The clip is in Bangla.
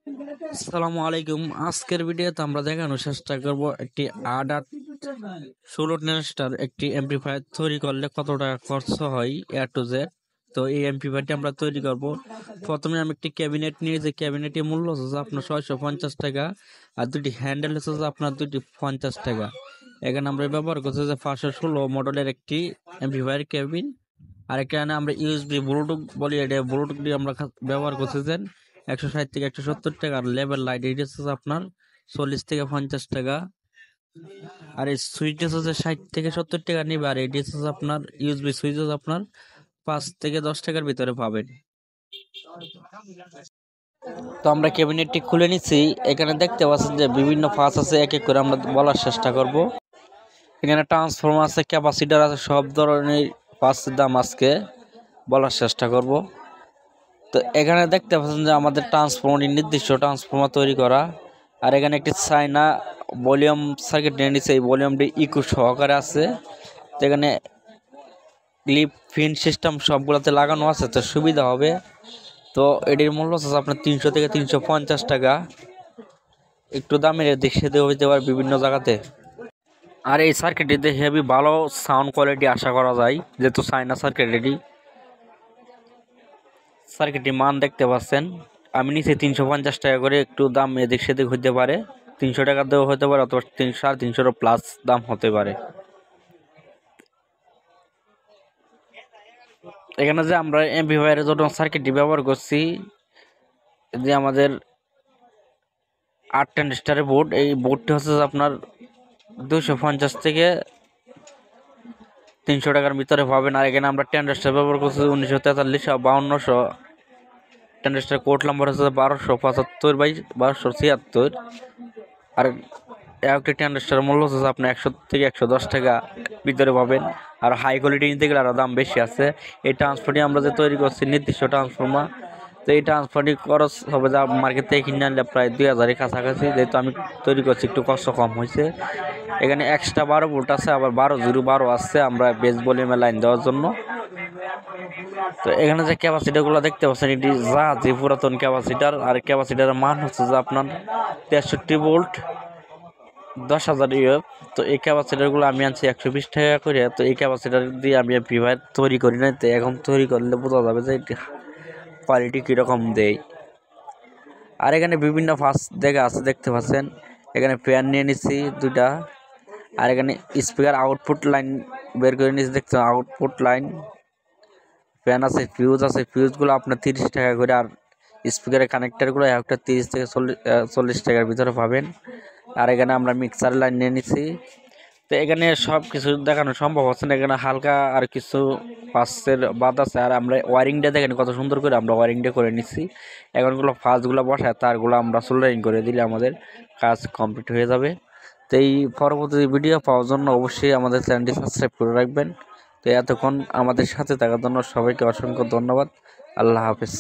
আসসালামু আলাইকুম। আজকের ভিডিওতে আমরা দেখানোর চেষ্টা করব একটি 16 ট্রানজিস্টর একটি অ্যাম্পলিফায়ার তৈরি করলে কত টাকা খরচ হয় এ টু জেড। তো এই অ্যাম্পলিফায়ারটি আমরা তৈরি করব। প্রথমে আমি একটি ক্যাবিনেট নিয়ে, যে ক্যাবিনেটের মূল্য হচ্ছে আপনার 650 টাকা, আর দুটি হ্যান্ডেল হচ্ছে আপনার 250 টাকা। এখানে আমরা ব্যবহার করছি যে 516 মডেলের একটি অ্যাম্পলিফায়ার ক্যাবিন। আর এখানে আমরা ইউএসবি ব্লুটুথ বলি, এটা ব্লুটুথ দিয়ে আমরা ব্যবহার করছি যে 160 থেকে 170 টাকা। আর লেবেল লাইট এটা হচ্ছে আপনার 40 থেকে 50 টাকা। আর এই সুইচ হচ্ছে 60 থেকে 70 টাকা নিবে। আর এটি হচ্ছে আপনার ইউএসবি সুইচ হচ্ছে আপনার 5 থেকে 10 টাকার ভিতরে পাবেন। তো আমরা ক্যাবিনেটটি খুলে নিচ্ছি। এখানে দেখতে পাচ্ছেন যে বিভিন্ন পাস আছে, এক এক করে আমরা বলার চেষ্টা করব। এখানে ট্রান্সফর্মার আছে, ক্যাপাসিটার আছে, সব ধরনের পাসের দাম আজকে বলার চেষ্টা করব। তো এখানে দেখতে পাচ্ছেন যে আমাদের ট্রান্সফর্মার, নির্দিষ্ট ট্রান্সফর্মার তৈরি করা। আর এখানে একটি চায়না ভলিউম সার্কিট নিয়ে নিচ্ছে, এই ভলিউমটি ইকো সহকারে আছে। তো এখানে ক্লিপ ফিন সিস্টেম সবগুলোতে লাগানো আছে, তো সুবিধা হবে। তো এটির মূল্য হচ্ছে আপনার 300 থেকে 350 টাকা। একটু দামের দেশে হইতে পারে বিভিন্ন জায়গাতে। আর এই সার্কিটটিতে হেভি ভালো সাউন্ড কোয়ালিটি আশা করা যায়, যেহেতু চায়না সার্কিট। এটি সার্কিটটির মান দেখতে পাচ্ছেন। আমি নিচে 350 টাকা করে, একটু দাম এদিক সেদিক হতে পারে, 300 টাকা দেওয়া হতে পারে, অথবা 350 প্লাস দাম হতে পারে। এখানে যে আমরা অ্যাম্পলিফায়ারের জন্য সার্কিটটি ব্যবহার করছি, যে আমাদের 8 ট্রানজিস্টরের বোর্ড, এই বোর্ডটি হচ্ছে আপনার 250 থেকে 300 টাকার ভিতরে পাবেন। আর এখানে আমরা ট্রানজিস্টর ব্যবহার করছি 1943 5200। ট্রানজিস্টর কোড নাম্বার হচ্ছে 1275 বাই 1276। আর একটি ট্রানজিস্টর মূল্য হচ্ছে আপনার 100 থেকে 110 টাকা ভিতরে পাবেন। আর হাই কোয়ালিটি নিতে গেলে আরও দাম বেশি আছে। এই ট্রান্সফারটি আমরা যে তৈরি করছি নির্দিষ্ট ট্রান্সফর্মার, তো এই ট্রান্সফারটি খরচ হবে যা মার্কেট থেকে কিনে আনলে প্রায় 2000-এর কাছাকাছি। যেহেতু আমি তৈরি করছি, একটু কষ্ট কম হয়েছে। এখানে এক্সট্রা 12 ভোল্ট আছে, আবার 12 আছে আমরা বেস ভলিউমে লাইন দেওয়ার জন্য। তো এখানে যে ক্যাপাসিটারগুলো দেখতে পাচ্ছেন, এটি যে পুরাতন ক্যাপাসিটার। আর ক্যাপাসিটারের মান হচ্ছে যে আপনার 63 ভোল্ট 10,000 ইউএফ। তো এই ক্যাপাসিটারগুলো আমি আনছি 120 টাকা করে। তো এই ক্যাপাসিটার দিয়ে আমি অ্যাম্পলিফায়ার তৈরি করি না, তো এখন তৈরি করলে বোঝা যাবে যে কোয়ালিটি কীরকম দেয়। আর এখানে বিভিন্ন ফাঁস দেখা আছে, দেখতে পাচ্ছেন। এখানে ফ্যান নিয়ে নিচ্ছি 2টা। আর এখানে স্পিকার আউটপুট লাইন বের করে নিচ্ছি, দেখছেন আউটপুট লাইন। ফ্যান আছে, ফিউজ আছে, ফিউজগুলো আপনার 30 টাকা করে। আর স্পিকারের কানেক্টারগুলো একটা 30 থেকে 40 টাকার ভিতরে পাবেন। আর এখানে আমরা মিক্সার লাইন নিয়ে নিচ্ছি। তো এখানে সব কিছু দেখানো সম্ভব হচ্ছে না, এখানে হালকা আর কিছু ফাঁসের বাদ আছে। আর আমরা ওয়ারিংটা দেখেন কত সুন্দর করে আমরা ওয়ারিংটা করে নিচ্ছি। এখনগুলো ফাঁসগুলো বসায়, তারগুলো আমরা সোল্ডারিং করে দিলে আমাদের কাজ কমপ্লিট হয়ে যাবে। তো এই পরবর্তী ভিডিও পাওয়ার জন্য অবশ্যই আমাদের চ্যানেলটি সাবস্ক্রাইব করে রাখবেন। তো এতক্ষণ আমাদের সাথে থাকার জন্য সবাইকে অসংখ্য ধন্যবাদ। আল্লাহ হাফেজ।